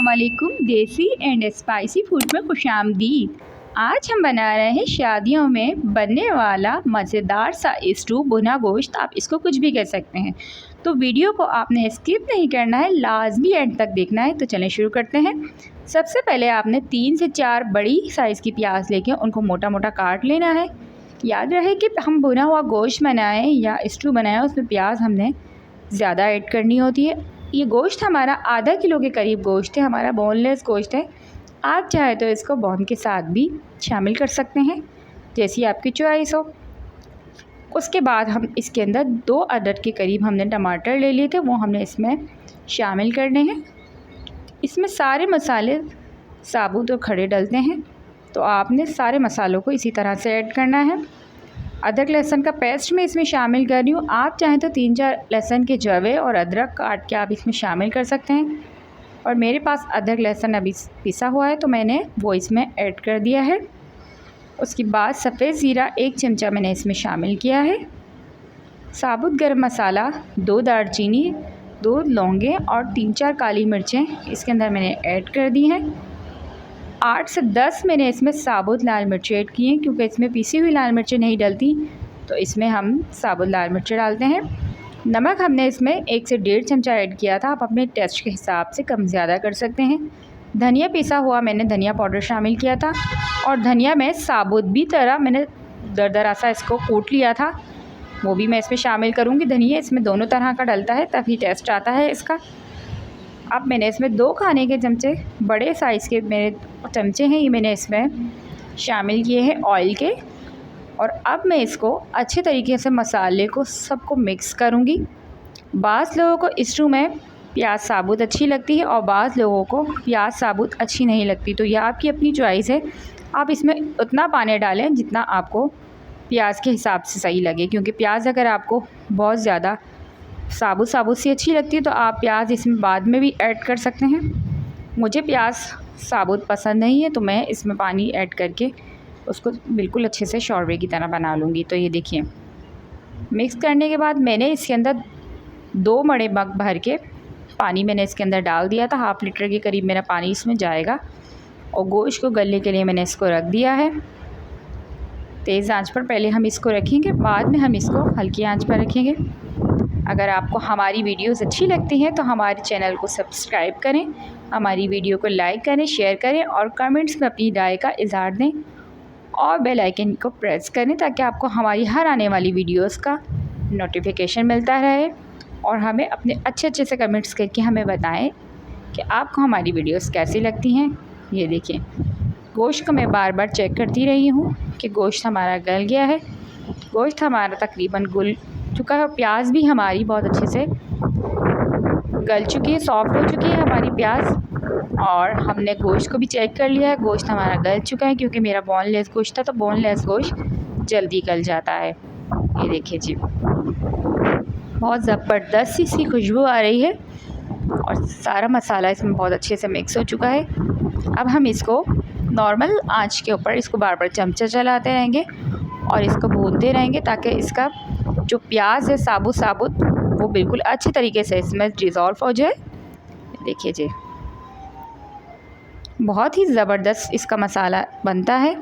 अस्सलामुअलैकुम। देसी and spicy food में खुशामदीद। आज हम बना रहे हैं शादियों में बनने वाला मज़ेदार सा स्टू भुना गोश्त। आप इसको कुछ भी कह सकते हैं। तो वीडियो को आपने स्किप नहीं करना है, लाजमी एंड तक देखना है। तो चलें शुरू करते हैं। सबसे पहले आपने 3 से 4 बड़ी साइज़ की प्याज लेके उनको मोटा मोटा काट लेना है। याद रहे कि हम भुना हुआ गोश्त बनाएं या स्टू बनाएं, उसमें प्याज हमने ज़्यादा ऐड करनी होती है। ये गोश्त हमारा आधा किलो के करीब गोश्त है, हमारा बोनलेस गोश्त है। आप चाहे तो इसको बोन के साथ भी शामिल कर सकते हैं, जैसी आपकी चॉइस हो। उसके बाद हम इसके अंदर 2 अदद के करीब हमने टमाटर ले लिए थे, वो हमने इसमें शामिल करने हैं। इसमें सारे मसाले साबुत और खड़े डलते हैं, तो आपने सारे मसालों को इसी तरह से ऐड करना है। अदरक लहसुन का पेस्ट मैं इसमें शामिल कर रही हूँ। आप चाहें तो 3-4 लहसुन के जवे और अदरक काट के आप इसमें शामिल कर सकते हैं, और मेरे पास अदरक लहसुन अभी पिसा हुआ है तो मैंने वो इसमें ऐड कर दिया है। उसके बाद सफ़ेद ज़ीरा 1 चमचा मैंने इसमें शामिल किया है। साबुत गरम मसाला 2 दालचीनी, 2 लौंगे और 3-4 काली मिर्चें इसके अंदर मैंने ऐड कर दी हैं। 8 से 10 मैंने इसमें साबुत लाल मिर्च ऐड की हैं, क्योंकि इसमें पीसी हुई लाल मिर्चें नहीं डलती, तो इसमें हम साबुत लाल मिर्च डालते हैं। नमक हमने इसमें 1 से 1.5 चमचा ऐड किया था, आप अपने टेस्ट के हिसाब से कम ज़्यादा कर सकते हैं। धनिया पिसा हुआ मैंने धनिया पाउडर शामिल किया था, और धनिया में साबुत भी तरह मैंने दरदरा सा इसको कूट लिया था, वो भी मैं इसमें शामिल करूँगी। धनिया इसमें दोनों तरह का डलता है, तभी टेस्ट आता है इसका। अब मैंने इसमें 2 खाने के चमचे, बड़े साइज़ के मेरे चमचे हैं, ये मैंने इसमें शामिल किए हैं ऑयल के। और अब मैं इसको अच्छे तरीके से मसाले को सबको मिक्स करूँगी। बाज़ लोगों को स्टू में प्याज साबुत अच्छी लगती है और बाज़ लोगों को प्याज साबुत अच्छी नहीं लगती, तो यह आपकी अपनी चॉइस है। आप इसमें उतना पानी डालें जितना आपको प्याज के हिसाब से सही लगे, क्योंकि प्याज अगर आपको बहुत ज़्यादा साबुत साबुत सी अच्छी लगती है तो आप प्याज इसमें बाद में भी ऐड कर सकते हैं। मुझे प्याज साबुत पसंद नहीं है, तो मैं इसमें पानी ऐड करके उसको बिल्कुल अच्छे से शॉर्बे की तरह बना लूँगी। तो ये देखिए, मिक्स करने के बाद मैंने इसके अंदर 2 बड़े मग भर के पानी मैंने इसके अंदर डाल दिया था। 1/2 लीटर के करीब मेरा पानी इसमें जाएगा, और गोश्त को गलने के लिए मैंने इसको रख दिया है। तेज़ आंच पर पहले हम इसको रखेंगे, बाद में हम इसको हल्की आंच पर रखेंगे। अगर आपको हमारी वीडियोस अच्छी लगती हैं तो हमारे चैनल को सब्सक्राइब करें, हमारी वीडियो को लाइक करें, शेयर करें और कमेंट्स में अपनी राय का इज़हार दें, और बेल आइकन को प्रेस करें ताकि आपको हमारी हर आने वाली वीडियोस का नोटिफिकेशन मिलता रहे। और हमें अपने अच्छे से कमेंट्स करके हमें बताएं कि आपको हमारी वीडियोस कैसी लगती हैं। ये देखिए, गोश्त को मैं बार बार चेक करती रही हूँ कि गोश्त हमारा गल गया है। गोश्त हमारा तकरीबन गल चुका है, प्याज भी हमारी बहुत अच्छे से गल चुकी है, सॉफ्ट हो चुकी है हमारी प्याज। और हमने गोश्त को भी चेक कर लिया है, गोश्त हमारा गल चुका है, क्योंकि मेरा बोनलेस गोश्त था, तो बोनलेस गोश्त जल्दी गल जाता है। ये देखिए जी, बहुत ज़बरदस्त सी खुशबू आ रही है, और सारा मसाला इसमें बहुत अच्छे से मिक्स हो चुका है। अब हम इसको नॉर्मल आंच के ऊपर इसको बार बार चमचा चलाते रहेंगे और इसको भूनते रहेंगे, ताकि इसका जो प्याज है साबुत साबुत वो बिल्कुल अच्छे तरीके से इसमें डिज़ोल्व हो जाए। देखिए जी, बहुत ही ज़बरदस्त इसका मसाला बनता है।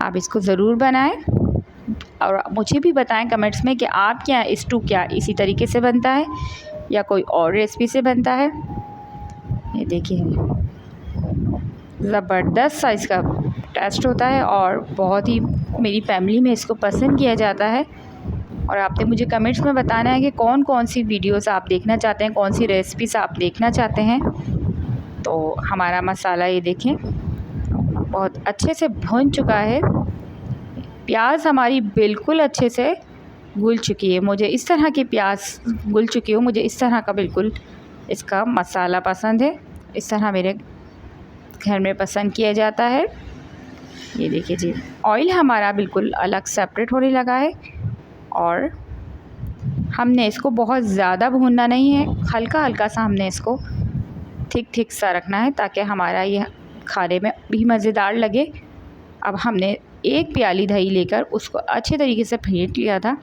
आप इसको ज़रूर बनाएं, और मुझे भी बताएं कमेंट्स में कि आपके यहाँ स्टू क्या इसी तरीके से बनता है या कोई और रेसिपी से बनता है। ये देखिए, ज़बरदस्त सा इसका टेस्ट होता है, और बहुत ही मेरी फैमिली में इसको पसंद किया जाता है। और आपने मुझे कमेंट्स में बताना है कि कौन कौन सी वीडियोस आप देखना चाहते हैं, कौन सी रेसिपीज़ आप देखना चाहते हैं। तो हमारा मसाला ये देखें बहुत अच्छे से भुन चुका है, प्याज हमारी बिल्कुल अच्छे से घुल चुकी है। मुझे इस तरह की प्याज घुल चुकी हो, मुझे इस तरह का बिल्कुल इसका मसाला पसंद है। इस तरह मेरे घर में पसंद किया जाता है। ये देखिए जी, ऑयल हमारा बिल्कुल अलग सेपरेट होने लगा है, और हमने इसको बहुत ज़्यादा भूनना नहीं है, हल्का हल्का सा हमने इसको ठीक सा रखना है, ताकि हमारा ये खाने में भी मज़ेदार लगे। अब हमने 1 प्याली दही लेकर उसको अच्छे तरीके से फेंट लिया था।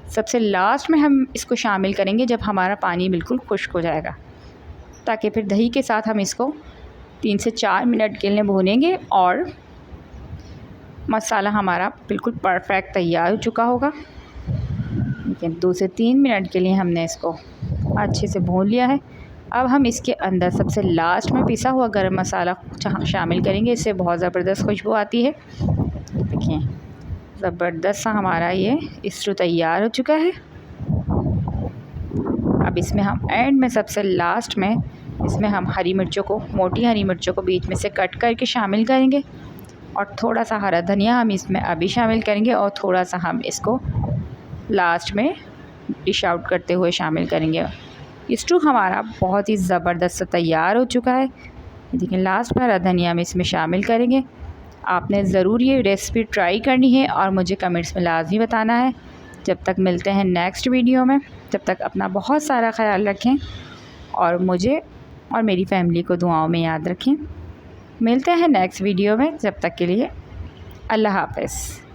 सबसे लास्ट में हम इसको शामिल करेंगे जब हमारा पानी बिल्कुल खुश्क हो जाएगा, ताकि फिर दही के साथ हम इसको 3 से 4 मिनट के लिए भूनेंगे और मसाला हमारा बिल्कुल परफेक्ट तैयार हो चुका होगा। लेकिन 2 से 3 मिनट के लिए हमने इसको अच्छे से भून लिया है। अब हम इसके अंदर सबसे लास्ट में पिसा हुआ गरम मसाला शामिल करेंगे। इससे बहुत ज़बरदस्त खुशबू आती है। देखिए ज़बरदस्त सा हमारा ये स्टू तैयार हो चुका है। अब इसमें हम एंड में सबसे लास्ट में इसमें हम हरी मिर्चों को, मोटी हरी मिर्चों को बीच में से कट करके शामिल करेंगे और थोड़ा सा हरा धनिया हम इसमें अभी शामिल करेंगे और थोड़ा सा हम इसको लास्ट में डिश आउट करते हुए शामिल करेंगे। स्टू हमारा बहुत ही ज़बरदस्त तैयार हो चुका है। देखिए लास्ट में हरा धनिया हम इसमें शामिल करेंगे। आपने ज़रूर ये रेसिपी ट्राई करनी है और मुझे कमेंट्स में लाजमी बताना है। जब तक मिलते हैं नेक्स्ट वीडियो में, तब तक अपना बहुत सारा ख्याल रखें और मुझे और मेरी फैमिली को दुआओं में याद रखें। मिलते हैं नेक्स्ट वीडियो में, जब तक के लिए अल्लाह हाफ़िज़।